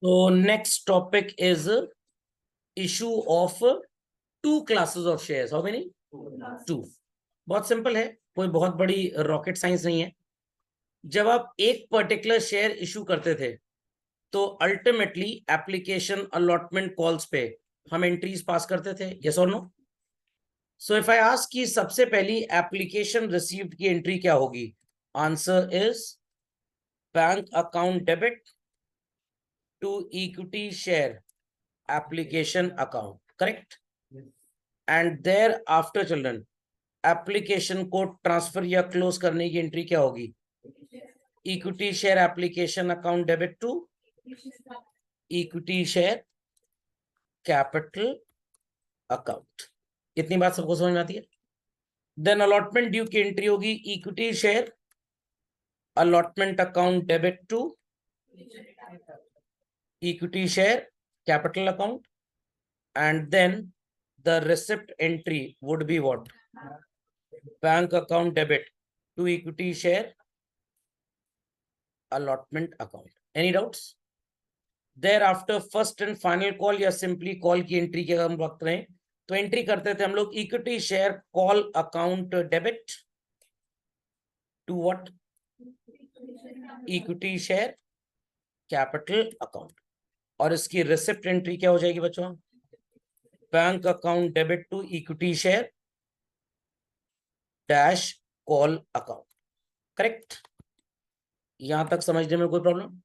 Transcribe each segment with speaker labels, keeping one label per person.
Speaker 1: So next topic is issue of two classes of shares. How many? Two. बहुत simple है, कोई बहुत बड़ी रॉकेट साइंस नहीं है। जब आप एक पर्टिकुलर शेयर इशू करते थे तो अल्टीमेटली एप्लीकेशन अलॉटमेंट कॉल्स पे हम एंट्रीज पास करते थे, यस और no. So if I ask कि सबसे पहली एप्लीकेशन रिसीव्ड की एंट्री क्या होगी, answer is bank account debit to equity share application account, correct? And thereafter children, application को ट्रांसफर या क्लोज करने की एंट्री क्या होगी? Equity share application account debit to equity share capital account. इतनी बात सबको समझ में आती है? देन अलॉटमेंट ड्यू की एंट्री होगी equity share allotment account debit to equity share capital account, and then the receipt entry would be what? Bank account debit to equity share allotment account. Any doubts? Thereafter first and final call या simply call की entry की अगर हम बात करें तो entry करते थे हम लोग equity share call account debit to what? Equity share capital account. और इसकी रिसिप्ट एंट्री क्या हो जाएगी बच्चों? Bank account debit to equity share dash call account. Correct? यहां तक समझने में कोई प्रॉब्लम?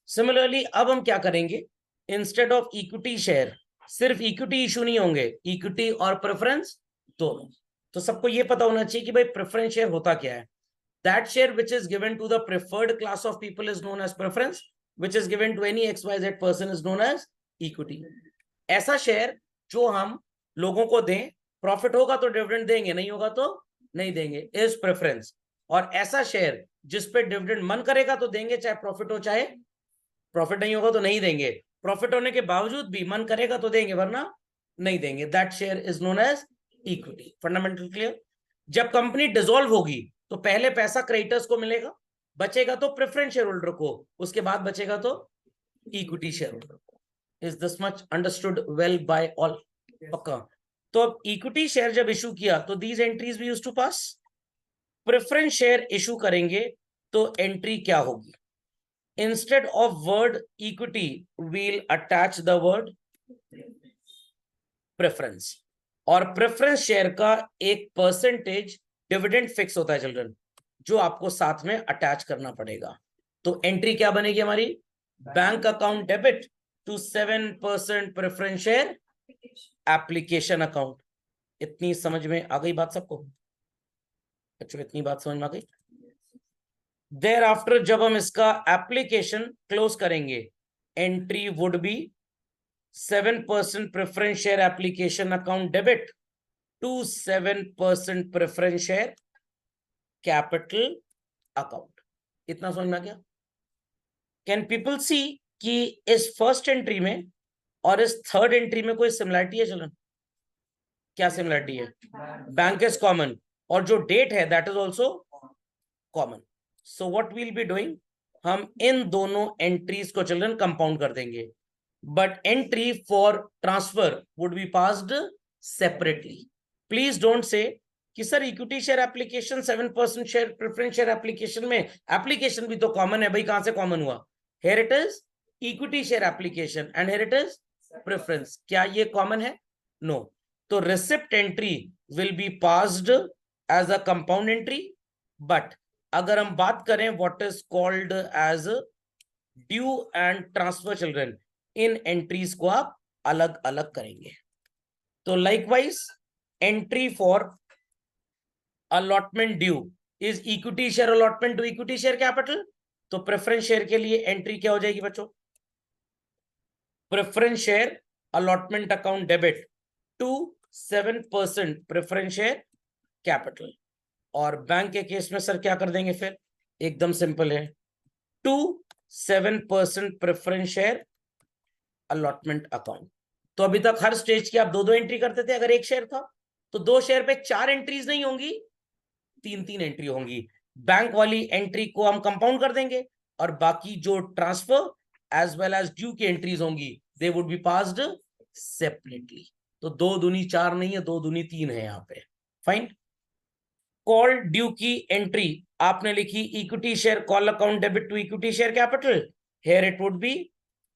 Speaker 1: सिमिलरली अब हम क्या करेंगे, इंस्टेड ऑफ इक्विटी शेयर सिर्फ इक्विटी इशू नहीं होंगे, इक्विटी और प्रेफरेंस दोनों। तो सबको ये पता होना चाहिए कि भाई प्रेफरेंस शेयर होता क्या है। That share which is given to the preferred class of people is known as preference, which is given to any XYZ person is known as equity. ऐसा शेयर जो हम लोगों को दें, प्रॉफिट होगा तो डिविडेंड देंगे, नहीं होगा तो नहीं देंगे, इज प्रेफरेंस। और ऐसा शेयर जिस पे डिविडेंड मन करेगा तो देंगे, चाहे प्रॉफिट हो चाहे प्रॉफिट नहीं होगा तो नहीं देंगे, प्रॉफिट होने के बावजूद भी मन करेगा तो देंगे वरना नहीं देंगे, that share is known as equity. Fundamental clear? जब कंपनी डिसॉल्व होगी तो पहले पैसा क्रेडिटर्स को मिलेगा, बचेगा तो प्रेफरेंस शेयर होल्डर को, उसके बाद बचेगा तो इक्विटी शेयर होल्डर को। Is this much understood well by all? पक्का? तो अब इक्विटी शेयर जब इशू किया तो दीज एंट्रीज भी used to pass. Preference share issue करेंगे तो एंट्री क्या होगी? Instead of word equity we'll attach the word preference. और प्रेफरेंस शेयर का एक परसेंटेज डिविडेंड फिक्स होता है चिल्ड्रन, जो आपको साथ में अटैच करना पड़ेगा। तो एंट्री क्या बनेगी हमारी? Bank account debit to 7% preference share application account. इतनी समझ में आ गई बात सबको? बच्चों इतनी बात समझ में आ गई? देयर आफ्टर जब हम इसका एप्लीकेशन क्लोज करेंगे, entry would be 7% preference share application account debit to 7% preference share capital account. इतना समझ में आ गया? कैन पीपल सी कि इस फर्स्ट एंट्री में और इस थर्ड एंट्री में कोई सिमिलरिटी है? चलन क्या सिमिलरिटी है? बैंक इज कॉमन और जो डेट है that is also common. So what will be doing, हम इन दोनों एंट्रीज को चिल्ड्रन कंपाउंड कर देंगे, but entry for transfer would be passed separately. Please don't say कि sir equity share application 7% share preference share application में application भी तो कॉमन है भाई, कहां से कॉमन हुआ? Here it is equity share application and here it is preference. क्या ये कॉमन है? नो। तो receipt entry will be passed as a compound entry, but अगर हम बात करें what is called as due and transfer children, इन entries को आप अलग अलग करेंगे। तो likewise entry for allotment due is equity share allotment to equity share capital. तो प्रेफरेंस शेयर के लिए एंट्री क्या हो जाएगी बच्चों? Preference share allotment account debit to 7% preference share capital. और बैंक के केस में सर क्या कर देंगे फिर? एकदम सिंपल है, to 7% preference share allotment account. तो अभी तक हर स्टेज की आप दो दो एंट्री करते थे। अगर एक शेयर था तो दो शेयर पे 4 एंट्रीज नहीं होंगी, 3 एंट्री होंगी। बैंक वाली एंट्री को हम कंपाउंड कर देंगे और बाकी जो transfer as well as due की एंट्रीज होंगी, they would be passed separately. तो 2 दूनी 4 नहीं है, 2 दूनी 3 है यहाँ पे। फाइन। कॉल ड्यू की एंट्री आपने लिखी equity share call account debit to equity share capital, here it would be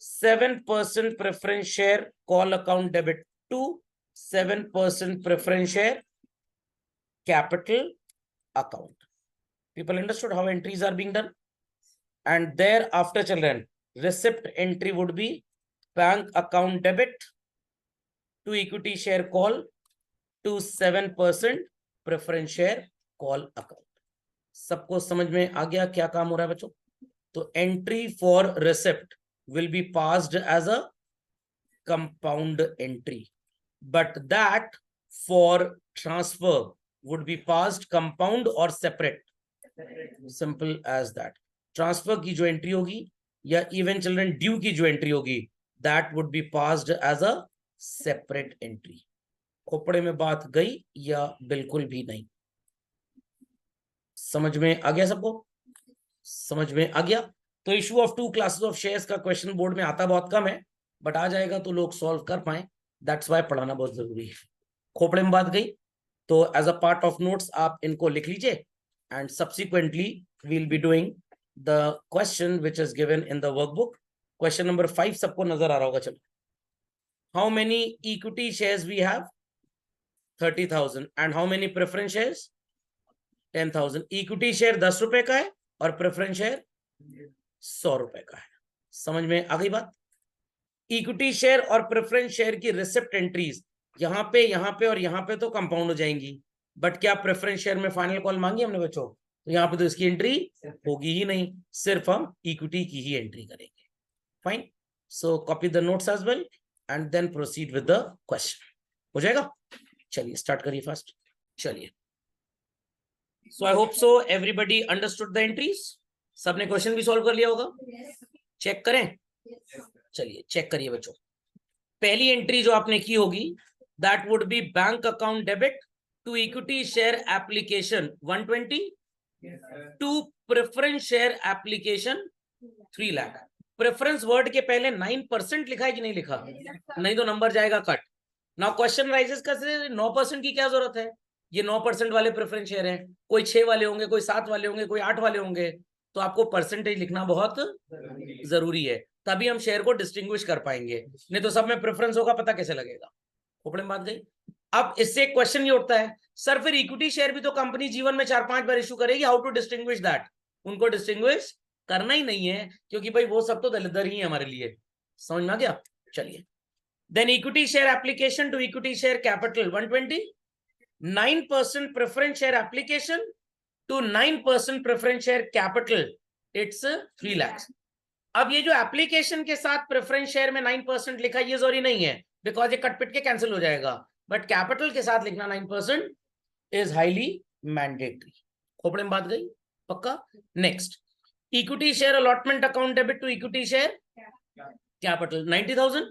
Speaker 1: 7% preference share call account debit to 7% preference share capital account. People understood how entries are being done? And thereafter, children, receipt entry would be bank account debit to equity share call to 7% preference share call account. सबको समझ में आ गया क्या काम हो रहा है बच्चों? तो entry for receipt will be passed as a compound entry, but that for transfer would be passed compound or separate. Simple as that. Transfer की जो एंट्री होगी या इवन चिल्ड्रन ड्यू की जो एंट्री होगी, that would be passed as a separate entry. Khopde में बात गई या बिल्कुल भी नहीं? समझ में आ गया सबको? समझ में आ गया? तो issue of 2 classes of shares का क्वेश्चन बोर्ड में आता बहुत कम है, बट आ जाएगा तो लोग सॉल्व कर पाए, दैट्स वाई पढ़ाना बहुत जरूरी है। खोपड़े में बात गई तो as a part of notes आप इनको लिख लीजिए, and subsequently we will be doing the question which is given in the workbook. Question number 5 सबको नजर आ रहा होगा। चलो, how many equity shares we have? 30,000। And how many preference shares? 10,000। Equity share 10 रुपए का है और प्रेफरेंस शेयर 100 रुपए का है। समझ में आ गई बात? इक्विटी शेयर और प्रेफरेंस शेयर की रिसिप्ट एंट्रीज यहाँ पे और यहाँ पे तो कंपाउंड हो जाएंगी, बट क्या प्रेफरेंस शेयर में फाइनल कॉल मांगी हमने बच्चों? तो यहाँ पे तो इसकी एंट्री होगी ही नहीं, सिर्फ हम इक्विटी की ही एंट्री करेंगे। Fine. So copy the notes as well and then proceed with the question. हो जाएगा? चलिए स्टार्ट करिए फर्स्ट। चलिए, so I hope so everybody understood the entries. सबने क्वेश्चन भी सॉल्व कर लिया होगा? चेक करें। चलिए चेक करिए बच्चों। पहली एंट्री जो आपने की होगी, that would be bank account debit to equity share application 120 to preference share application 3 lakh. Preference word के पहले 9% लिखा है कि नहीं लिखा? नहीं तो नंबर जाएगा कट। नाउ क्वेश्चन राइजेस का 9% की क्या जरूरत है? ये 9% वाले प्रेफरेंस शेयर हैं, कोई 6 वाले होंगे, कोई 7 वाले होंगे, कोई 8 वाले होंगे, तो आपको परसेंटेज लिखना बहुत जरूरी है, तभी हम शेयर को डिस्टिंग्विश कर पाएंगे, नहीं तो सब में प्रेफरेंस होगा, पता कैसे लगेगा? खोपड़े में बात गई। अब इससे एक क्वेश्चन ये उठता है, सर फिर इक्विटी शेयर भी तो कंपनी जीवन में 4-5 बार इशू करेगी, हाउ टू डिस्टिंग्विश दैट? उनको डिस्टिंग्विश करना ही नहीं है, क्योंकि भाई वो सब तो दलिदर ही है हमारे लिए। समझ में आ गया? चलिए, then equity share application to equity share capital 120, 9% preference share application to 9% preference share capital, it's 3 lakh. अब ये जो एप्लीकेशन के साथ प्रेफरेंस शेयर में 9% लिखा, ये जरूरी नहीं है, बिकॉज ये कट पिट के कैंसिल हो जाएगा, बट कैपिटल के साथ लिखना 9% इज हाईली मैंडेटरी। खोपड़े में बात गई? पक्का? Next, equity share allotment account debit to equity share capital 90,000,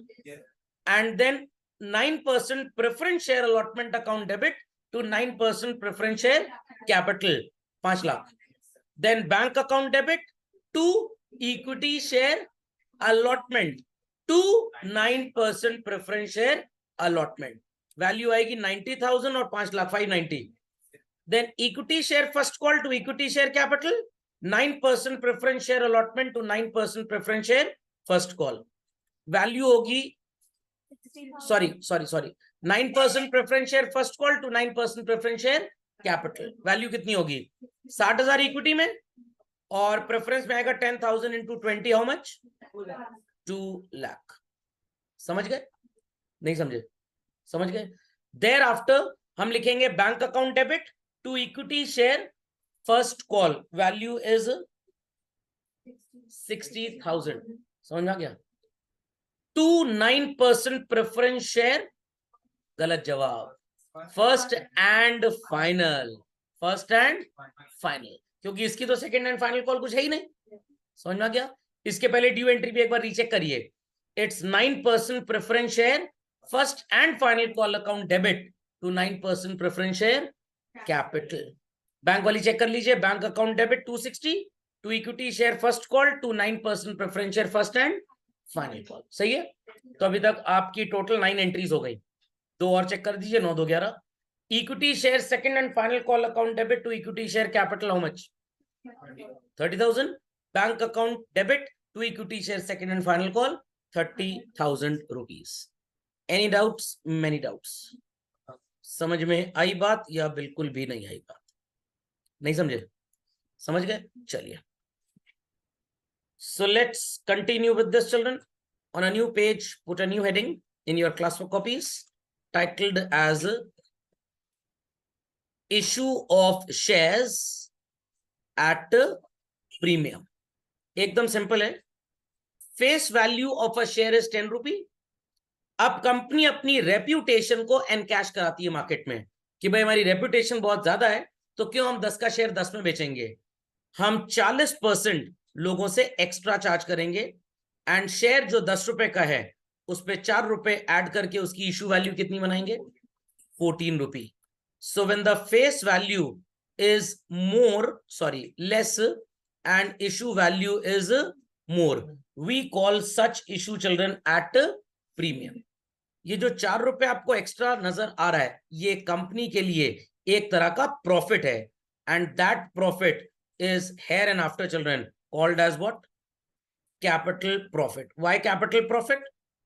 Speaker 1: and then 9% preference share allotment account debit to 9% preference share capital 5 lakh. Then bank account debit to equity share allotment to 9% preference share allotment, value आएगी 90,000 और 5 lakh 590। Then equity share first call to equity share capital 9% preference share allotment to 9% preference share first call, value होगी sorry 9% preference share first call to 9% preference share capital, value कितनी होगी? 60,000 equity में, और preference में आएगा 10,000 into 20, how much? 2 lakh. समझ गए? नहीं समझे? समझ गए? देयर आफ्टर हम लिखेंगे bank account debit to equity share first call, value is 60,000। समझ में आ गया? टू 9% प्रेफरेंस शेयर, गलत जवाब, first and final, first and final, क्योंकि इसकी तो सेकंड एंड फाइनल कॉल कुछ है ही नहीं। समझ में आ गया? इसके पहले ड्यू एंट्री भी एक बार रीचेक करिए, it's 9% preference share first and final call account debit to 9% preference share capital. Bank वाली चेक कर लीजिए, bank account debit 260 to equity share first call to 9% preference share first and final call. सही है। तो अभी तक आपकी टोटल 9 एंट्रीज हो गई। 2 और चेक कर दीजिए, 9 2 11। Equity share second and final call account debit to equity share capital how much? 30,000। Bank account debit to equity share second and final call 30,000 rupees. Any doubts? Many doubts? समझ में आई बात या बिल्कुल भी नहीं आई बात? नहीं समझे? समझ गए? चलिए, so let's continue with this, children. On a new page, put a new heading in your classwork copies titled as issue of shares at premium. एकदम सिंपल है। Face value of a share is 10 रुपी। अब company अपनी reputation को encash कराती है market में कि भाई हमारी रेप्यूटेशन बहुत ज्यादा है, तो क्यों हम 10 का शेयर 10 में बेचेंगे, हम 40% लोगों से एक्स्ट्रा चार्ज करेंगे एंड शेयर जो 10 रुपए का है उस पर 4 रुपए ऐड करके उसकी इशू वैल्यू कितनी बनाएंगे? 14 rupee. So when the face value is less and issue value is more, we call such issue children at premium. ये जो 4 रुपए आपको एक्स्ट्रा नजर आ रहा है, ये कंपनी के लिए एक तरह का प्रॉफिट है and that profit is here and after children called as what? Capital profit. Why capital profit?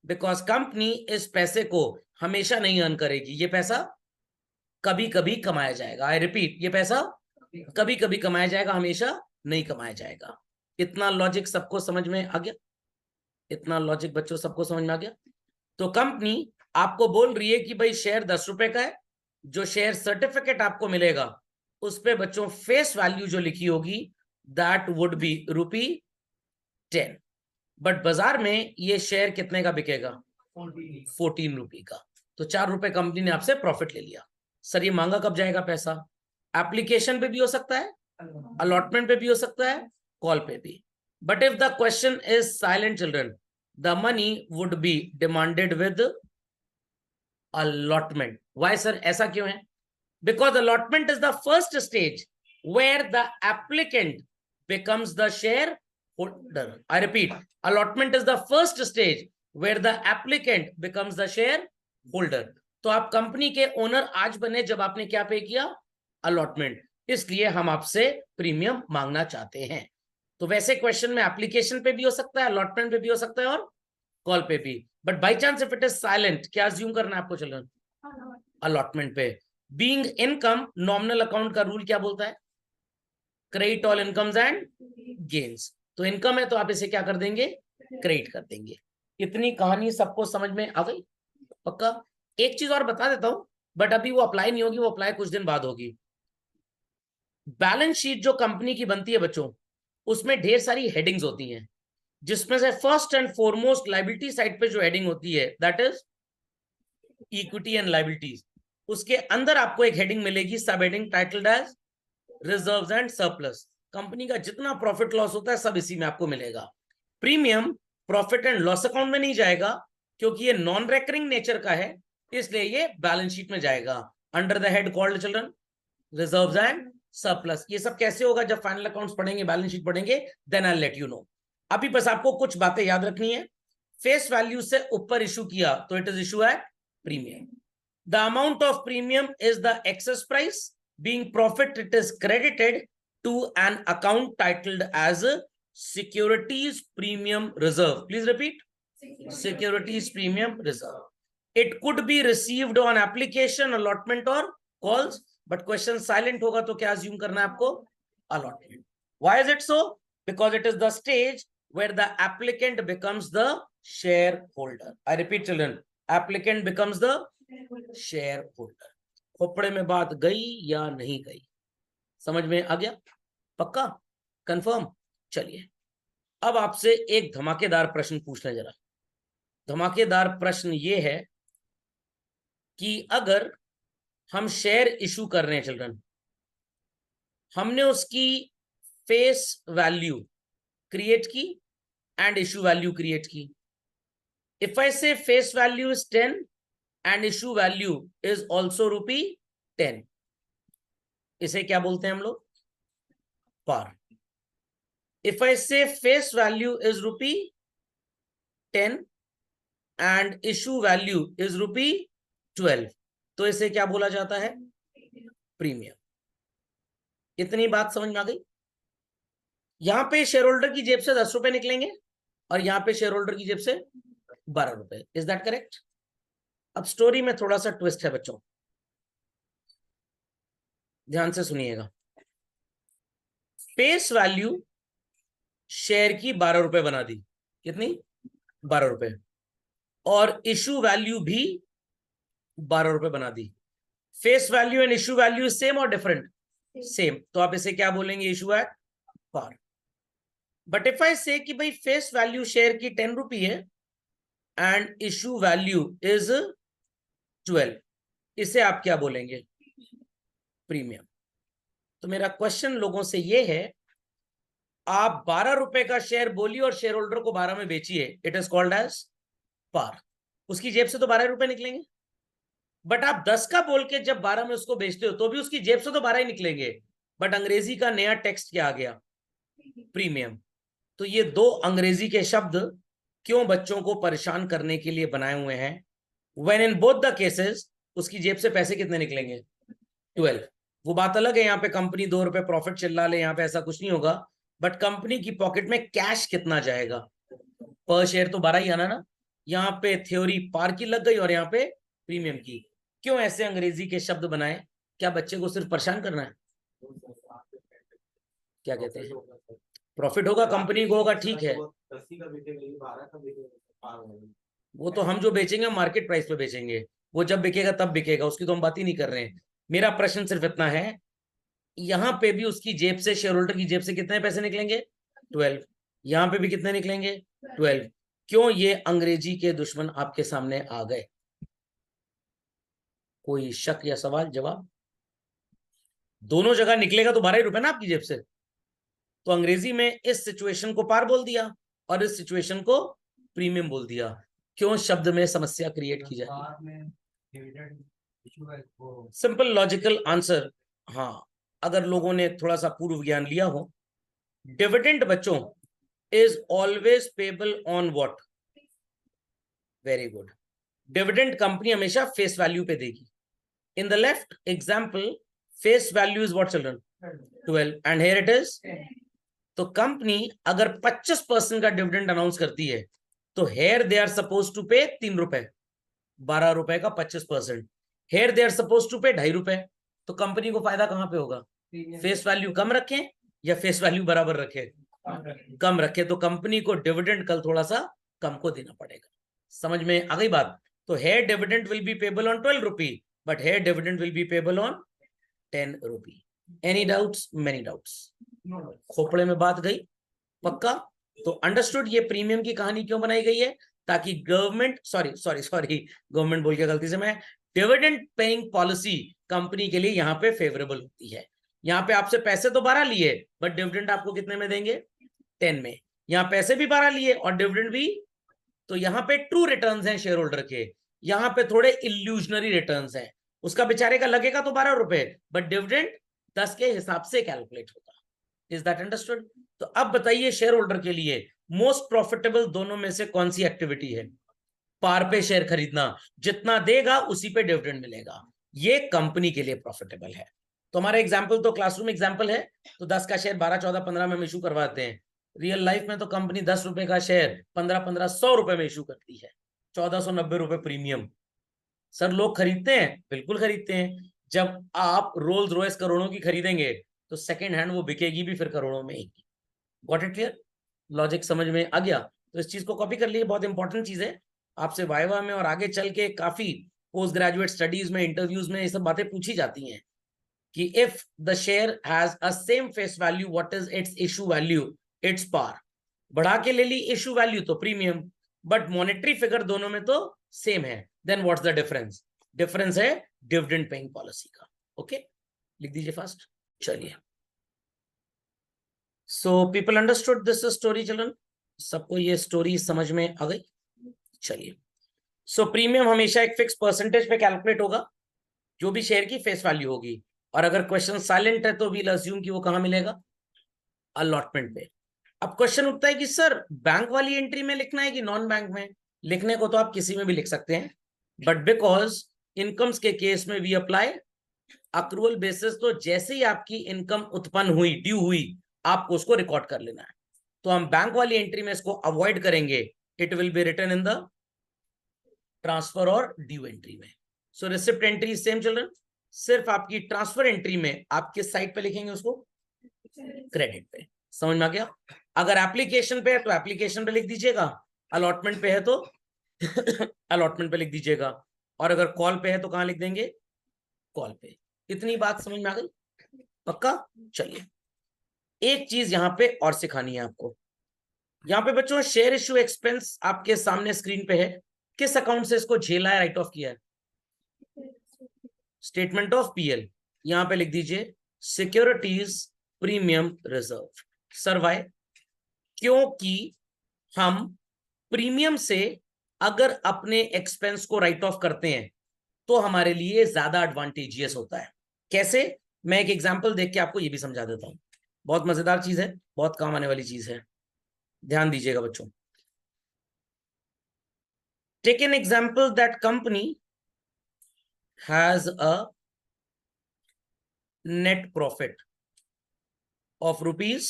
Speaker 1: Because company इस पैसे को हमेशा नहीं अर्न करेगी, ये पैसा कभी कभी कमाया जाएगा। आई रिपीट, ये पैसा कभी कभी कमाया जाएगा, हमेशा नहीं कमाया जाएगा। इतना लॉजिक सबको समझ में आ गया? इतना लॉजिक बच्चों सबको समझ में आ गया? तो कंपनी आपको बोल रही है कि भाई शेयर 10 रुपए का है, जो शेयर सर्टिफिकेट आपको मिलेगा उस पे बच्चों फेस वैल्यू जो लिखी होगी दैट वुड बी ₹10, बट बाजार में ये शेयर कितने का बिकेगा? 14 रुपए का। तो 4 रुपए कंपनी ने आपसे प्रॉफिट ले लिया। सर ये मांगा कब जाएगा पैसा? एप्लीकेशन पे भी हो सकता है, अलॉटमेंट पे भी हो सकता है, कॉल पे भी। But if the question is silent children, the money would be demanded with allotment. Why sir, ऐसा क्यों है? Because allotment is the first stage where the applicant becomes the shareholder. I repeat, allotment is the first stage where the applicant becomes the shareholder. तो आप company के owner आज बने जब आपने क्या पे किया? अलॉटमेंट। इसलिए हम आपसे प्रीमियम मांगना चाहते हैं। तो वैसे क्वेश्चन में एप्लीकेशन पे भी हो सकता है, अलॉटमेंट पे भी हो सकता है और कॉल पे भी। But by chance if it is silent, क्या अज्यूम करना है आपको चिल्ड्रन? अलॉटमेंट पे। बीइंग इनकम, नॉमिनल अकाउंट का रूल क्या बोलता है? Credit all incomes and gains. तो इनकम है तो आप इसे क्या कर देंगे? क्रेडिट कर देंगे। इतनी कहानी सबको समझ में आ गई? पक्का? एक चीज और बता देता हूं, बट अभी वो अप्लाई नहीं होगी, वो अप्लाई कुछ दिन बाद होगी। बैलेंस शीट जो कंपनी की बनती है बच्चों, उसमें ढेर सारी हेडिंग्स होती हैं, जिसमें से first and foremost liability side पे जो हेडिंग होती है that is equity and liabilities. उसके अंदर आपको एक हेडिंग मिलेगी, sub heading titled as reserves and surplus. Company का जितना प्रॉफिट लॉस होता है सब इसी में आपको मिलेगा। Premium profit and loss account में नहीं जाएगा क्योंकि ये नॉन रेकरिंग नेचर का है, इसलिए ये बैलेंस शीट में जाएगा under the head called children reserves and surplus. ये सब कैसे होगा? जब फाइनल अकाउंट्स पढ़ेंगे, बैलेंस शीट पढ़ेंगे, then I let you know. अभी बस आपको कुछ बातें याद रखनी है। फेस वैल्यू से ऊपर इशू किया तो it is issue at premium. The amount of premium is the excess price. Being profit, it is credited to an account titled as Securities Premium Reserve. Please repeat. Securities Premium Reserve. It could be received on application, allotment or calls. But question silent होगा तो क्या assume करना है आपको? Allotment. Why is it so? Because it is the stage where the applicant becomes the shareholder. I repeat children, applicant becomes the shareholder. खोपड़े में बात गई या नहीं गई? समझ में आ गया? पक्का? कंफर्म? चलिए, अब आपसे एक धमाकेदार प्रश्न पूछना जरा। धमाकेदार प्रश्न ये है कि अगर हम शेयर इशू कर रहे हैं चिल्ड्रन, हमने उसकी फेस वैल्यू क्रिएट की एंड इशू वैल्यू क्रिएट की। इफ आई से face value is 10 and issue value is also ₹10, इसे क्या बोलते हैं हम लोग? par. If I say face value is 10 and issue value is ₹12, तो इसे क्या बोला जाता है? प्रीमियम। इतनी बात समझ में आ गई? यहां पे शेयर होल्डर की जेब से 10 रुपए निकलेंगे और यहां पे शेयर होल्डर की जेब से 12 रुपए। Is that correct? अब स्टोरी में थोड़ा सा ट्विस्ट है बच्चों, ध्यान से सुनिएगा। फेस वैल्यू शेयर की 12 रुपए बना दी। कितनी? 12 रुपए। और इशू वैल्यू भी 12 रुपए बना दी। Face value and issue value same और डिफरेंट? सेम। तो आप इसे क्या बोलेंगे? Issue at par. But if I say कि भाई फेस वैल्यू शेयर की 10 रुपी है एंड इशू वैल्यू इज 12, इसे आप क्या बोलेंगे? प्रीमियम। तो मेरा क्वेश्चन लोगों से ये है, आप 12 रुपए का शेयर बोलिए और शेयर होल्डर को 12 में बेचिए, इट इज कॉल्ड एज पार। उसकी जेब से तो 12 रुपए निकलेंगे। बट आप 10 का बोल के जब 12 में उसको बेचते हो तो भी उसकी जेब से तो 12 ही निकलेंगे। बट अंग्रेजी का नया टेक्स्ट क्या आ गया? प्रीमियम। तो ये दो अंग्रेजी के शब्द क्यों बच्चों को परेशान करने के लिए बनाए हुए हैं? When in both the cases उसकी जेब से पैसे कितने निकलेंगे? 12। वो बात अलग है, यहाँ पे कंपनी 2 रुपए प्रॉफिट चिल्ला ले, यहाँ पे ऐसा कुछ नहीं होगा। बट कंपनी की पॉकेट में कैश कितना जाएगा? पर शेयर तो 12 ही आना ना। यहाँ पे थ्योरी पार की लग गई और यहाँ पे प्रीमियम की। क्यों ऐसे अंग्रेजी के शब्द बनाए? क्या बच्चे को सिर्फ परेशान करना है? क्या कहते हैं? प्रॉफिट होगा, कंपनी को होगा, ठीक है। वो तो हम जो बेचेंगे मार्केट प्राइस पे बेचेंगे, वो जब बिकेगा तब बिकेगा, उसकी तो हम बात ही नहीं कर रहे हैं। मेरा प्रश्न सिर्फ इतना है, यहां पे भी उसकी जेब से, शेयर होल्डर की जेब से कितने पैसे निकलेंगे? 12। यहां पे भी कितने निकलेंगे? 12। क्यों ये अंग्रेजी के दुश्मन आपके सामने आ गए? कोई शक या सवाल जवाब? दोनों जगह निकलेगा तो 12 रुपए ना आपकी जेब से। तो अंग्रेजी में इस सिचुएशन को पार बोल दिया और इस सिचुएशन को प्रीमियम बोल दिया। क्यों शब्द में समस्या क्रिएट की जाती? Simple logical answer. हाँ, अगर लोगों ने थोड़ा सा पूर्व ज्ञान लिया हो, डिविडेंड बच्चों is always payable on what? Very good. Dividend company हमेशा फेस वैल्यू पे देगी। In the left example, face value is what children? 12 and here it is. तो कंपनी अगर 25% का डिविडेंड अनाउंस करती है तो here they are suppose to pay 3 रुपए, 12 रुपए का 25%। Here they are suppose to pay 2.5 रुपए। तो कंपनी को फायदा कहां पे होगा? फेस वैल्यू कम रखें या फेस वैल्यू बराबर रखें? कम रखे। तो कंपनी को डिविडेंड कल थोड़ा सा कम को देना पड़ेगा। समझ में आ गई बात? तो here dividend will be payable on 12 rupee, but here dividend will be payable on 10 rupee. Any doubts? Many doubts? खोपड़े में बात गई? पक्का? तो अंडरस्टूड ये प्रीमियम की कहानी क्यों बनाई गई है? ताकि गवर्नमेंट, सॉरी गवर्नमेंट बोल के गलती से मैं, डिविडेंड पेइंग पॉलिसी कंपनी के लिए यहां पे फेवरेबल होती है। यहां पे आपसे पैसे तो 12 लिए, बट डिविडेंड आपको कितने में देंगे? 10 में। यहां पैसे भी 12 लिए और डिविडेंड भी। तो यहां पे ट्रू रिटर्न्स हैं शेयर होल्डर के, यहां पे थोड़े इल्यूजनरी रिटर्न्स हैं। उसका बेचारे का लगेगा तो 12 रुपए, बट डिविडेंड 10 के हिसाब से कैलकुलेट होगा। Is that understood? तो अब बताइए शेयर होल्डर के लिए मोस्ट प्रॉफिटेबल दोनों में से कौन सी एक्टिविटी है? पार पे शेयर खरीदना, जितना देगा उसी पे डिविडेंड मिलेगा। ये कंपनी के लिए प्रॉफिटेबल है। तो हमारा एग्जांपल तो क्लासरूम एग्जांपल है, तो 10 का शेयर 12, 14, 15 में इशू करवाते हैं। रियल लाइफ में तो कंपनी 10 रुपए का शेयर 1500 रुपए में इशू करती है, 1490 रुपए प्रीमियम। सर लोग खरीदते हैं? बिल्कुल खरीदते हैं। जब आप रोल्स रॉयस करोड़ों की खरीदेंगे तो सेकेंड हैंड वो बिकेगी भी फिर करोड़ों में ही। Got it clear? लॉजिक समझ में आ गया? तो इस चीज को कॉपी कर लिए, बहुत इंपॉर्टेंट चीज है। आपसे वाइवा में और आगे चल के काफी पोस्ट ग्रेजुएट स्टडीज में, इंटरव्यूज में ये सब बातें पूछी जाती हैं कि if the share has a same face value, what is its issue value? Its par. बढ़ा के ले ली इशू वैल्यू तो प्रीमियम, बट मॉनेटरी फिगर दोनों में तो सेम है, then what's the difference? Difference है डिविडेंड पेइंग पॉलिसी का। ओके, लिख दीजिए फास्ट। चलिए, so people understood this story children? सबको ये स्टोरी समझ में आ गई? चलिए, सो प्रीमियम हमेशा एक फिक्स परसेंटेज पे कैलकुलेट होगा, जो भी शेयर की फेस वैल्यू होगी। और अगर क्वेश्चन साइलेंट है तो वील अज्यूम कि वो कहां मिलेगा? अलॉटमेंट पे। अब क्वेश्चन उठता है कि सर बैंक वाली एंट्री में लिखना है कि नॉन बैंक में? लिखने को तो आप किसी में भी लिख सकते हैं, बट बिकॉज इनकम्स के केस में वी अप्लाई अक्रूवल बेसिस, तो जैसे ही आपकी इनकम उत्पन्न हुई, ड्यू हुई, आपको उसको रिकॉर्ड कर लेना है। तो हम बैंक वाली एंट्री में इसको अवॉइड करेंगे, it will be written in the transfer और ड्यू एंट्री में। So receipt entry same children, सिर्फ आपकी ट्रांसफर एंट्री में आप किस साइड पे लिखेंगे उसको? क्रेडिट पे। समझ में आ गया? अगर एप्लीकेशन पे है तो एप्लीकेशन पे लिख दीजिएगा, अलॉटमेंट पे है तो अलॉटमेंट पे लिख दीजिएगा, और अगर कॉल पे है तो कहां लिख देंगे? कॉल पे। इतनी बात समझ में आ गई? पक्का? चलिए, एक चीज यहां पे और सिखानी है आपको। यहां पे बच्चों शेयर इश्यू एक्सपेंस आपके सामने स्क्रीन पे है, किस अकाउंट से इसको झेला है, राइट ऑफ किया है? Statement of PL. यहां पे लिख दीजिए securities premium reserve. Sir why? क्योंकि हम प्रीमियम से अगर अपने एक्सपेंस को राइट ऑफ करते हैं तो हमारे लिए ज्यादा एडवांटेजियस होता है। कैसे? मैं एक एग्जांपल देख के आपको ये भी समझा देता हूं, बहुत मजेदार चीज है, बहुत काम आने वाली चीज है, ध्यान दीजिएगा बच्चों। Take an example that company has a net profit of rupees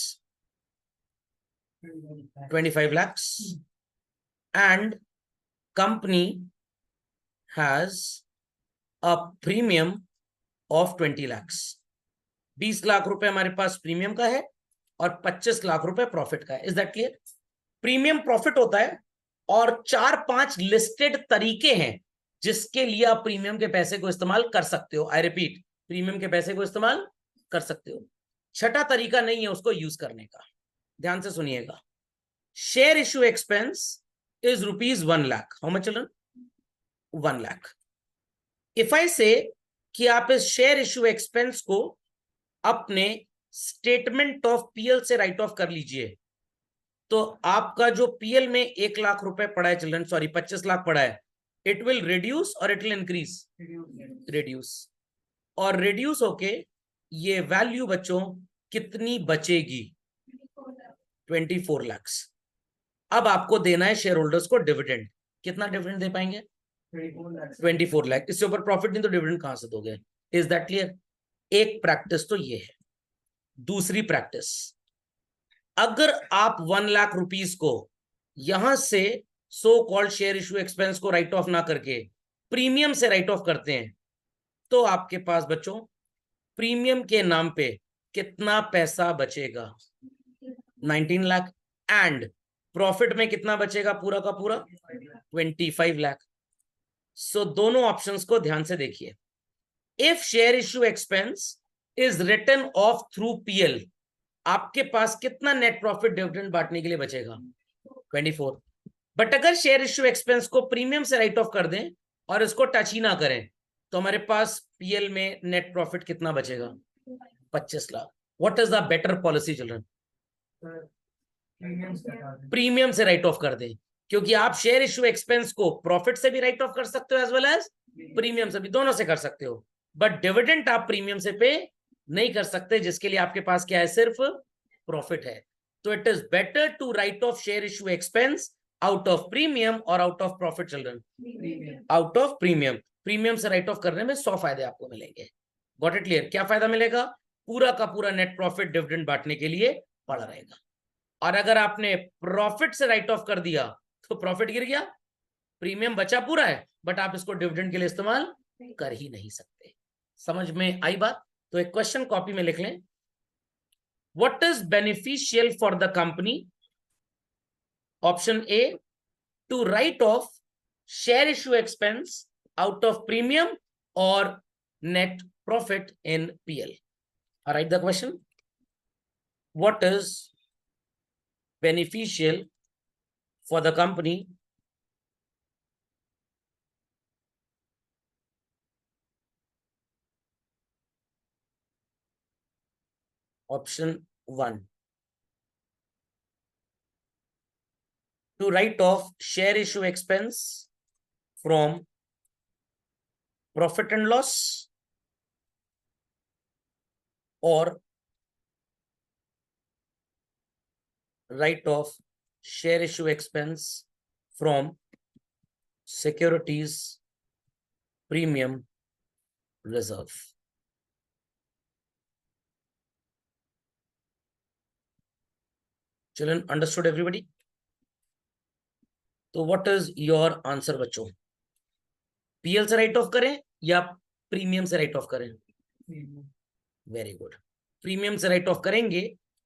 Speaker 1: 25 lakhs and company has a premium of 20 lakhs। 20 lakh रुपए हमारे पास प्रीमियम का है और 25 लाख रुपए प्रॉफिट का है। Is that clear? Premium profit होता है और 4-5 लिस्टेड तरीके हैं जिसके लिए आप प्रीमियम के पैसे को इस्तेमाल कर सकते हो। आई रिपीट, प्रीमियम के पैसे को इस्तेमाल कर सकते हो। छठा तरीका नहीं है उसको यूज करने का, ध्यान से सुनिएगा। Share issue expense is rupees 1 lakh. How much children? 1 lakh. If I say कि आप इस शेयर इश्यू एक्सपेंस को अपने स्टेटमेंट ऑफ पीएल से राइट ऑफ कर लीजिए, तो आपका जो पीएल में 1 लाख रुपए पड़ा है चिल्ड्रन, सॉरी 25 लाख पड़ा है, इट विल रिड्यूस और इट विल इंक्रीज? रिड्यूस। और रिड्यूस होके ये वैल्यू बच्चों कितनी बचेगी? 24 लाख। अब आपको देना है शेयर होल्डर्स को डिविडेंड। कितना डिविडेंड दे पाएंगे? 24 लाख। इससे ऊपर प्रॉफिट नहीं तो डिविडेंड कहां से दोगे? Is that clear? एक प्रैक्टिस तो ये है। दूसरी प्रैक्टिस, अगर आप 1 लाख रुपीस को यहां से so called share issue expense को राइट ऑफ ना करके प्रीमियम से राइट ऑफ करते हैं, तो आपके पास बच्चों प्रीमियम के नाम पे कितना पैसा बचेगा? 19 लाख। एंड प्रॉफिट में कितना बचेगा पूरा का पूरा? 25 लाख। सो दोनों ऑप्शंस को ध्यान से देखिए। If share issue expense is written off through PL, आपके पास कितना नेट प्रॉफिट डिविडेंड बांटने के लिए बचेगा? 24। बट अगर शेयर इश्यू एक्सपेंस को प्रीमियम से राइट ऑफ कर दें और इसको टच ही ना करें, तो हमारे पास पीएल में नेट प्रॉफिट कितना बचेगा? 25 lakh. What is the better policy children? Premium से राइट ऑफ कर दें, क्योंकि आप शेयर इश्यू एक्सपेंस को प्रॉफिट से भी राइट ऑफ कर सकते हो एज वेल एज प्रीमियम से भी, दोनों से कर सकते हो। बट डिविडेंड आप प्रीमियम से पे नहीं कर सकते, जिसके लिए आपके पास क्या है? सिर्फ प्रॉफिट है। तो it is better to write off share issue expense out of premium और out of profit children? Out of premium. Premium से राइट ऑफ करने में 100 फायदे आपको मिलेंगे। Got it clear? क्या फायदा मिलेगा? पूरा का पूरा नेट प्रॉफिट डिविडेंड बांटने के लिए पड़ा रहेगा। और अगर आपने प्रॉफिट से राइट ऑफ कर दिया तो प्रॉफिट गिर गया, प्रीमियम बचा पूरा है, बट आप इसको डिविडेंड के लिए इस्तेमाल कर ही नहीं सकते। समझ में आई बात? तो एक क्वेश्चन कॉपी में लिख लें। What is beneficial for the company? Option A, to write off share issue expense out of premium और net profit in PL. Write the question, what is beneficial for the company option 1, to write off share issue expense from profit and loss or write off share issue expense from securities premium reserve. Children, understood everybody? तो what is your answer बच्चों? PL से write of करें या premium से write of करें? Very good. Premium से write of करेंगे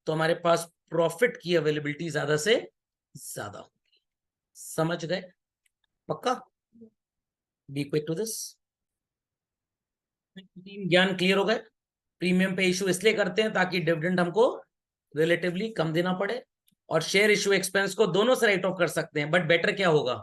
Speaker 1: तो हमारे पास प्रॉफिट की अवेलेबिलिटी ज्यादा से ज्यादा होगी। समझ गए? पक्का? Be quick to this. ज्ञान क्लियर हो गए? प्रीमियम पे इशू इसलिए करते हैं ताकि डिविडेंड हमको रिलेटिवली कम देना पड़े, और शेयर इशू एक्सपेंस को दोनों से राइट ऑफ कर सकते हैं, बट बेटर क्या होगा?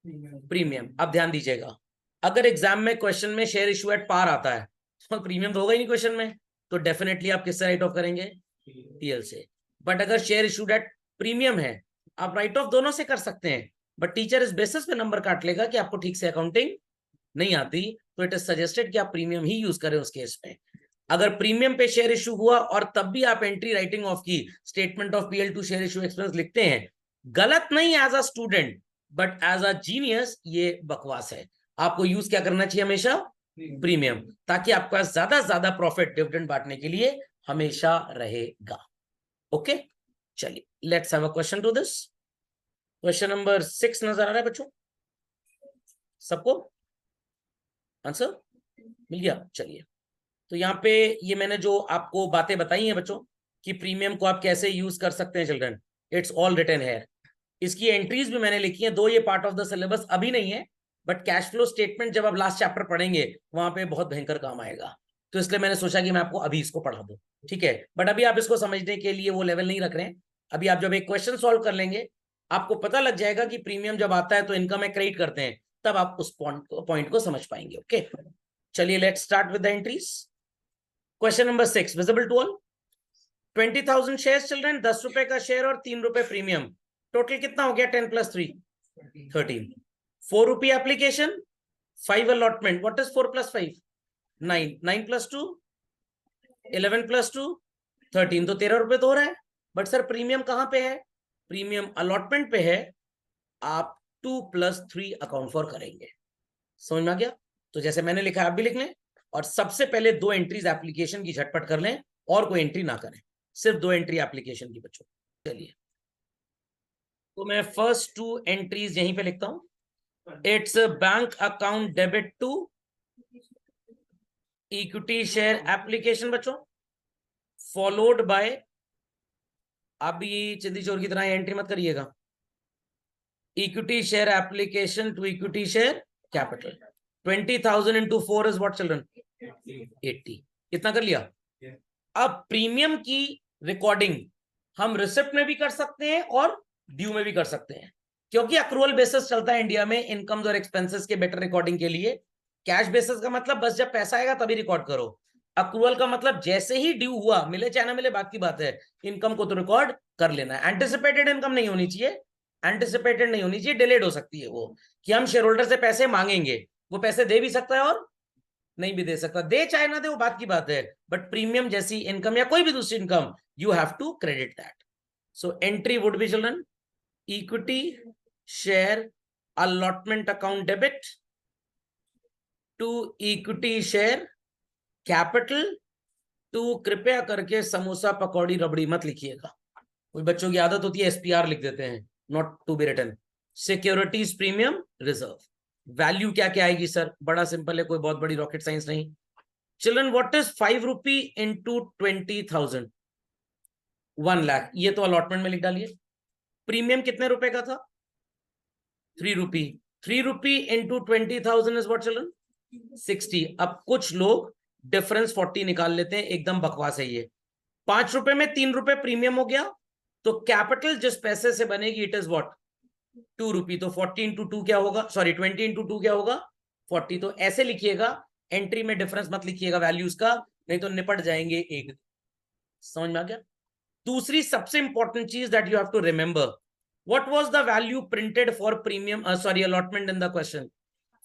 Speaker 1: प्रीमियम। अब ध्यान दीजिएगा, अगर एग्जाम में क्वेश्चन में शेयर इशू एट पार आता है तो प्रीमियम तो होगा ही नहीं क्वेश्चन में, तो डेफिनेटली आप किससे राइट ऑफ करेंगे? पीएल से। बट अगर शेयर इशूड एट प्रीमियम है, आप राइट ऑफ दोनों से कर सकते हैं, बट टीचर इस बेसिस पे नंबर काट लेगा कि आपको ठीक से अकाउंटिंग नहीं आती, तो इट इज सजेस्टेड कि आप प्रीमियम ही यूज करें उस केस में। अगर प्रीमियम पे शेयर इशू हुआ और तब भी आप एंट्री राइटिंग ऑफ की statement of PL to share issue expense लिखते हैं, गलत नहीं as a student but as a genius ये बकवास है। आपको यूज क्या करना चाहिए? हमेशा प्रीमियम, ताकि आपका ज्यादा प्रॉफिट डिविडेंड बांटने के लिए हमेशा रहेगा। ओके, चलिए let's have a question to this. Question number 6 नजर आ रहा है बच्चों सबको? आंसर मिल गया? चलिए, तो यहाँ पे ये मैंने जो आपको बातें बताई हैं बच्चों कि प्रीमियम को आप कैसे यूज कर सकते हैं children, it's all written here. इसकी एंट्रीज भी मैंने लिखी हैं, दो ये पार्ट ऑफ द सिलेबस अभी नहीं है, बट कैश फ्लो स्टेटमेंट जब आप लास्ट चैप्टर पढ़ेंगे वहां पे बहुत भयंकर काम आएगा, तो इसलिए मैंने सोचा कि मैं आपको अभी इसको पढ़ा दूं। ठीक है, बट अभी आप इसको समझने के लिए वो लेवल नहीं रख रहे हैं। अभी आप जब एक क्वेश्चन सॉल्व कर लेंगे, आपको पता लग जाएगा कि प्रीमियम जब आता है तो इनकम में क्रेडिट करते हैं, तब आप उस पॉइंट को समझ पाएंगे। ओके, चलिए let's start with the entries. Question number 6, visible to all. 20,000 share children, 10 रुपए का शेयर और 3 रुपए प्रीमियम, टोटल कितना हो गया? 10 + 3 13। 4 रुपये एप्लीकेशन, 5 अलॉटमेंट। What is 4 + 5? 9। 9 + 2 11 + 2 13, तो 13 रुपए तो हो रहा है। बट सर प्रीमियम कहां पे है? प्रीमियम अलॉटमेंट पे है। आप 2 + 3 अकाउंट फॉर करेंगे। समझ में आ गया? तो जैसे मैंने लिखा आप भी लिख लें, और सबसे पहले 2 एंट्रीज एप्लीकेशन की झटपट कर लें, और कोई एंट्री ना करें, सिर्फ 2 एंट्री एप्लीकेशन की बच्चों। चलिए, तो मैं फर्स्ट 2 एंट्रीज यहीं पे लिखता हूं। It's bank account debit to equity share application बच्चों, फॉलोड बाय, अभी चिंदी चोर की तरह एंट्री मत करिएगा, equity share application to equity share capital. 20,000 into 4 is what children? 80। कितना कर लिया? अब प्रीमियम की रिकॉर्डिंग हम रिसिप्ट में भी कर सकते हैं और ड्यू में भी कर सकते हैं, क्योंकि अक्रूवल बेसिस चलता है इंडिया में इनकम्स और एक्सपेंसेस के बेटर रिकॉर्डिंग के लिए। कैश बेसिस का मतलब बस जब पैसा आएगा तभी रिकॉर्ड करो। अक्रूवल का मतलब जैसे ही ड्यू हुआ, मिले चाहे ना मिले बात की बात है, इनकम को तो रिकॉर्ड कर लेना है। एंटिसिपेटेड इनकम नहीं होनी चाहिए, एंटिसिपेटेड नहीं होनी चाहिए, डिलेड हो सकती है वो, कि हम शेयर होल्डर से पैसे मांगेंगे, वो पैसे दे भी सकता है और नहीं भी दे सकता, दे चाहे ना दे वो बात की बात है, बट प्रीमियम जैसी इनकम या कोई भी दूसरी income you have to credit that. So entry would be children equity share allotment account debit to equity share capital to, कृपया करके समोसा पकौड़ी रबड़ी मत लिखिएगा, कोई बच्चों की आदत होती है एसपीआर लिख देते हैं, not to be written, securities premium reserve. Value क्या क्या आएगी सर? बड़ा सिंपल है, कोई बहुत बड़ी रॉकेट साइंस नहीं। Children what is 5 rupee into 20,000? 1 lakh. ये तो अलॉटमेंट में लिख डालिए। प्रीमियम कितने रुपए का था? 3 रुपी। 3 रुपी इंटू 20,000 इज व्हाट चिल्ड्रन? 60। अब कुछ लोग डिफरेंस 40 निकाल लेते हैं, एकदम बकवास है ये। 5 रुपए में 3 रुपए प्रीमियम हो गया, तो कैपिटल जिस पैसे से बनेगी इट इज व्हाट? 2 रुपी। तो 40 इंटू 2 क्या होगा? सॉरी 20 इंटू 2 क्या होगा? 40। तो ऐसे लिखिएगा, एंट्री में डिफरेंस मत लिखिएगा वैल्यूज का, नहीं तो निपट जाएंगे एक। समझ में आ गया? दूसरी सबसे इंपॉर्टेंट चीज that you have to remember, what was the value printed for premium sorry allotment in the question?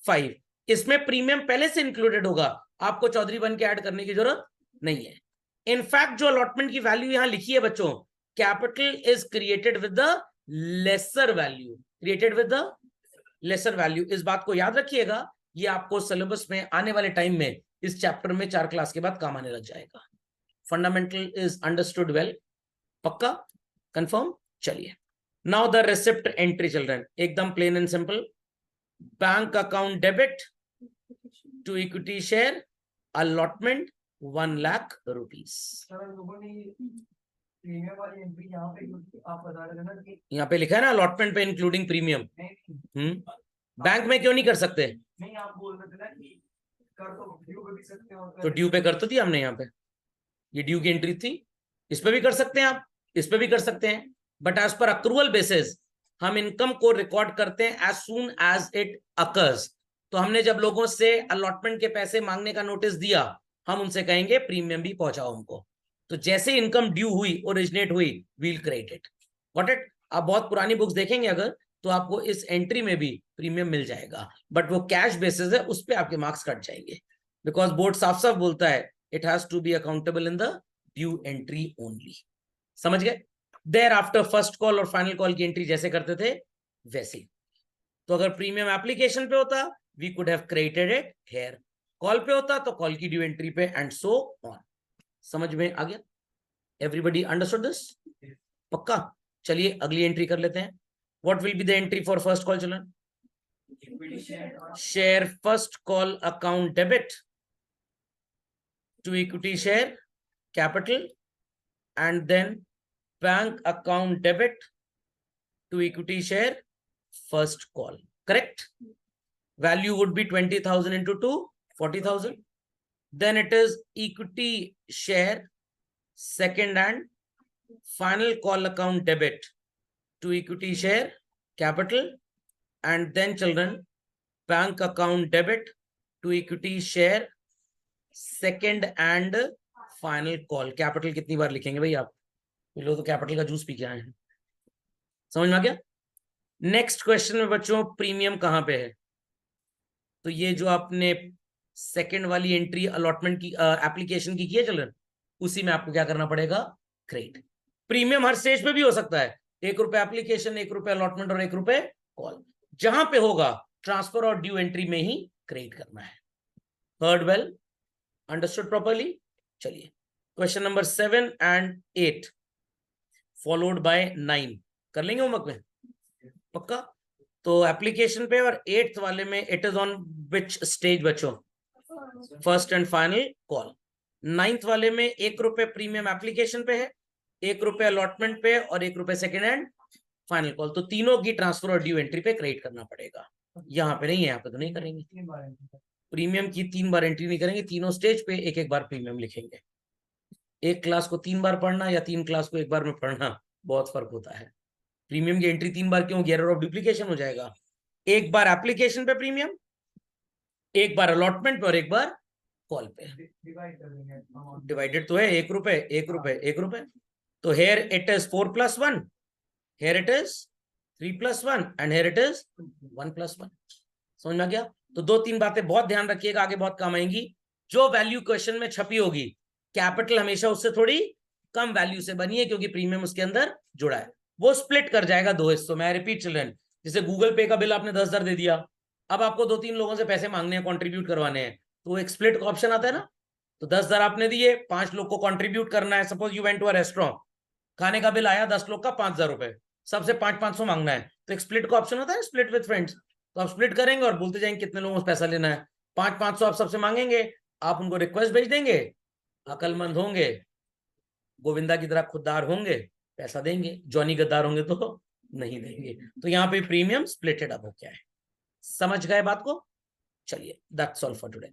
Speaker 1: 5। इसमें प्रीमियम पहले से इंक्लूडेड होगा, आपको चौधरी बन के ऐड करने की जरूरत नहीं है। इनफैक्ट जो अलॉटमेंट की वैल्यू यहां लिखी है बच्चों, capital is created with the lesser value, created with the lesser value. इस बात को याद रखिएगा, ये आपको सिलेबस में आने वाले टाइम में इस चैप्टर में 4 क्लास के बाद काम आने लग जाएगा। फंडामेंटल इज अंडरस्टूड वेल, पक्का, कंफर्म। चलिए, now the receipt entry children, एकदम plain and simple. Bank account debit to equity share allotment 1 lakh rupees. यहाँ पे लिखा है ना अलॉटमेंट पे इंक्लूडिंग प्रीमियम। बैंक में क्यों नहीं कर सकते? नहीं, आप बोल रहे थे ना कि कर तो ड्यू पे भी सकते हो, तो ड्यू पे कर तो दिया हमने। यहाँ पे ये ड्यू की एंट्री थी, इस पे भी कर सकते हैं आप, इस पे भी कर सकते हैं, but as per accrual basis हम इनकम को रिकॉर्ड करते हैं as soon as it occurs. तो हमने जब लोगों से अलॉटमेंट के पैसे मांगने का नोटिस दिया, हम उनसे कहेंगे प्रीमियम भी पहुंचाओ हमको। तो जैसे इनकम ड्यू हुई, ओरिजिनेट हुई, we'll credit it. Got it? आप बहुत पुरानी बुक्स देखेंगे अगर, तो आपको इस एंट्री में भी प्रीमियम मिल जाएगा, बट वो कैश बेसिस है, उस पर आपके मार्क्स कट जाएंगे, बिकॉज बोर्ड साफ साफ बोलता है it has to be accountable in the due entry only. समझ गए? देयर आफ्टर फर्स्ट कॉल और फाइनल कॉल की एंट्री जैसे करते थे वैसे। तो अगर प्रीमियम एप्लीकेशन पे होता, we could have created it here. Call पे होता तो कॉल की ड्यू एंट्री पे, एंड सो ऑन। समझ में आ गया? Everybody understood this? पक्का? चलिए अगली एंट्री कर लेते हैं। What will be the entry for first call, children? Share first call account debit to equity share capital, and then bank account debit to equity share first call. Correct? Value would be 20,000 into 2, 40,000. Then it is equity share second and final call account debit to equity share capital, and then children bank account debit to equity share second and final call। Capital कितनी बार लिखेंगे भाई आप? लोग तो capital का juice P के आए हैं। समझ में आ गया? नेक्स्ट क्वेश्चन में बच्चों प्रीमियम कहां पे है? तो ये जो आपने सेकंड वाली एंट्री अलॉटमेंट की एप्लीकेशन की है चिल्ड्रन, उसी में आपको क्या करना पड़ेगा? क्रेडिट। प्रीमियम हर स्टेज पे भी हो सकता है, 1 रुपए एप्लीकेशन, 1 रुपए अलॉटमेंट और 1 रुपए कॉल। जहां पे होगा ट्रांसफर और ड्यू एंट्री में ही क्रेडिट करना है। Heard well? Understood properly? चलिए question number 7 and 8 followed by 9 कर लेंगे होमवर्क में, पक्का? तो एप्लीकेशन पे और 8th वाले में it is on which stage बच्चों? First and final call. 9th वाले में 1 रुपए प्रीमियम एप्लीकेशन पे है, 1 रुपए अलॉटमेंट पे और 1 रुपए सेकेंड एंड फाइनल कॉल। तो तीनों की ट्रांसफर और ड्यू एंट्री पे क्रेडिट करना पड़ेगा। यहाँ पे नहीं है, यहाँ पे तो नहीं करेंगे। प्रीमियम की 3 बार एंट्री नहीं करेंगे, तीनों स्टेज पे 1-1 बार प्रीमियम लिखेंगे। एक क्लास को 3 बार पढ़ना या 3 क्लास को 1 बार में पढ़ना, बहुत फर्क होता है। प्रीमियम की एंट्री 3 बार क्यों? एरर ऑफ डुप्लीकेशन हो जाएगा। 1 बार एप्लीकेशन पे प्रीमियम, 1 बार अलॉटमेंट पे और 1 बार कॉल पे। डिवाइडेड तो है 1 रुपए 1 रुपए 1 रुपए। तो here it is 4 plus 1, here it is 3 plus 1, and here it is 1 plus 1। समझ में आ गया? तो 2-3 बातें बहुत ध्यान रखिएगा, आगे बहुत काम आएंगी। जो वैल्यू क्वेश्चन में छपी होगी, कैपिटल हमेशा उससे थोड़ी कम वैल्यू से बनी है, क्योंकि प्रीमियम उसके अंदर जुड़ा है। वो स्प्लिट कर जाएगा 2 हिस्सों में। रिपीट चिल्ड्रन, जैसे गूगल पे का बिल आपने 10,000 दे दिया, अब आपको 2-3 लोगों से पैसे मांगने हैं, कॉन्ट्रीब्यूट करवाने हैं, तो एक स्प्लिट का ऑप्शन आता है ना। तो 10,000 आपने दिए, 5 लोग को कॉन्ट्रीब्यूट करना है। Suppose you went to a restaurant, खाने का बिल आया 10 लोग का 5,000 रुपए, सबसे 500-500 मांगना है, तो एक स्प्लिट का ऑप्शन होता है, स्प्लिट विद फ्रेंड्स। तो आप स्प्लिट करेंगे और बोलते जाएंगे कितने लोगों से पैसा लेना है। 500-500 आप सबसे मांगेंगे, आप उनको रिक्वेस्ट भेज देंगे, अकलमंद होंगे, गोविंदा की तरह खुददार होंगे, पैसा देंगे। जॉनी गद्दार होंगे तो नहीं देंगे। तो यहाँ पे प्रीमियम स्प्लिटेड अप हो क्या है। समझ गए बात को? चलिए, दैट्स ऑल फॉर टुडे।